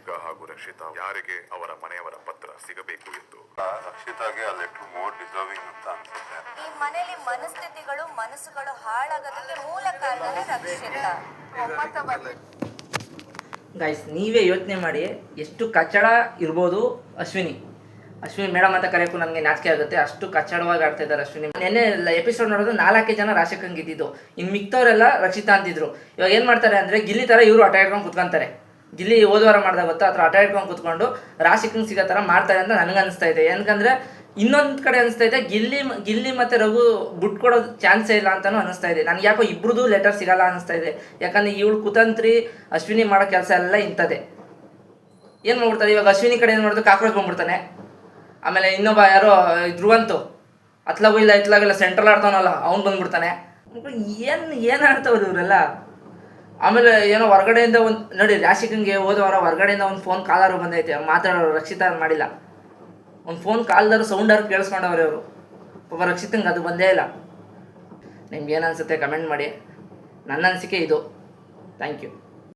ರಾಶಿಕಾ ಹಾಗೂ ರಕ್ಷಿತಾ ಯಾರಿಗೆ ಅವರ ಮನೆಯವರ ಪತ್ರ ಸಿಗಬೇಕು ಎಂದು. ರಕ್ಷಿತಾಗೆ ಆ ಲೆಟರ್ ಮೋರ್ ಡಿಸರ್ವಿಂಗ್ ಅಂತ ಅನ್ಸುತ್ತೆ. ಈ ಮನೆಯಲ್ಲಿ ಮನಸ್ಥಿತಿಗಳು ಮನಸ್ಸುಗಳು ಹಾಳಾಗೋದಕ್ಕೆ ಮೂಲ ಕಾರಣನೇ ರಕ್ಷಿತಾ. ಗೈಸ್ ನೀವೇ ಯೋಚನೆ ಮಾಡಿ ಎಷ್ಟು ಕಚ್ಚಡ ಇರ್ಬೋದು ಅಶ್ವಿನಿ ಮೇಡಮ್ ಅಂತ ಕರೆಯೋಕ್ಕೂ ನನಗೆ ನಾಚಿಕೆ ಆಗುತ್ತೆ. ಅಷ್ಟು ಕಚ್ಚಡವಾಗಿ ಆಡ್ತಾ ಇದ್ದಾರೆ ಅಶ್ವಿನಿ. ನೆನ್ನೆ ಎಪಿಸೋಡ್ ನೋಡೋದು 4 ಜನ ರಾಶಿಕಂಗೆ ಇದ್ದಿದ್ದು, ಇನ್ನು ಮಿಕ್ತವರೆಲ್ಲ ರಕ್ಷಿತಾ ಅಂತಿದ್ರು. ಇವಾಗ ಏನು ಮಾಡ್ತಾರೆ ಅಂದರೆ ಗಿಲ್ಲಿ ಥರ ಇವರು ಆಟ ಇಟ್ಕೊಂಡು ಕುತ್ಕೊಂತಾರೆ. ಗಿಲ್ಲಿ ಹೋದ್ವಾರ ಮಾಡಿದಾಗ ಗೊತ್ತಾ ಆ ಥರ ಆಟ ಇಟ್ಕೊಂಡು ಕುತ್ಕೊಂಡು ರಾಶಿಕಂಗೆ ಸಿಗೋ ಥರ ಮಾಡ್ತಾರೆ ಅಂತ ನನಗೆ ಅನಿಸ್ತಾ ಇದೆ. ಯಾಕಂದರೆ ಇನ್ನೊಂದು ಕಡೆ ಅನಿಸ್ತಾ ಇದೆ ಗಿಲ್ಲಿ ಮತ್ತು ರಘು ಬಿಟ್ಟು ಕೊಡೋದು ಚಾನ್ಸೇ ಇಲ್ಲ ಅಂತಲೂ ಅನಿಸ್ತಾ ಇದೆ. ನನಗೆ ಯಾಕೋ ಇಬ್ರದ್ದು ಲೆಟರ್ ಸಿಗಲ್ಲ ಅನಿಸ್ತಾ ಇದೆ. ಯಾಕಂದರೆ ಇವಳು ಕುತಂತ್ರಿ ಅಶ್ವಿನಿ ಮಾಡೋ ಕೆಲಸ ಎಲ್ಲ ಇಂಥದ್ದೇ. ಏನು ಮಾಡ್ಬಿಡ್ತಾರೆ ಇವಾಗ ಅಶ್ವಿನಿ ಕಡೆ ಏನು ಮಾಡೋದು ಕಾಕ್ರೋಚ್ ಬಂದ್ಬಿಡ್ತಾನೆ. ಆಮೇಲೆ ಇನ್ನೊಬ್ಬ ಯಾರೋ ಧ್ರುವಂತು ಅತ್ಲಾಗೂ ಇಲ್ಲ ಇತ್ಲಾಗಿಲ್ಲ ಸೆಂಟ್ರಲ್ ಆಡ್ತಾವನಲ್ಲ ಅವ್ನು ಬಂದ್ಬಿಡ್ತಾನೆ. ಏನು ಆಡ್ತಾವ್ರಿ ಇವರೆಲ್ಲ. ಆಮೇಲೆ ಏನೋ ಹೊರಗಡೆಯಿಂದ ಒಂದು ನೋಡಿ ರಾಶಿಕಂಗೆ ಹೋದ ವಾರ ಹೊರಗಡೆಯಿಂದ ಒಂದು ಫೋನ್ ಕಾಲಾರು ಬಂದೈತೆ, ಮಾತಾಡೋರು ರಕ್ಷಿತಾ ಮಾಡಿಲ್ಲ. ಒಂದು ಫೋನ್ ಕಾಲ್ದಾರು ಸೌಂಡಾರು ಕೇಳಿಸ್ಕೊಂಡವ್ರೆ ಅವರು. ಪಾಪ ರಕ್ಷಿತಂಗೆ ಅದು ಬಂದೇ ಇಲ್ಲ. ನಿಮ್ಗೆ ಏನು ಅನಿಸುತ್ತೆ ಕಮೆಂಟ್ ಮಾಡಿ. ನನ್ನ ಅನಿಸಿಕೆ ಇದು. Thank you.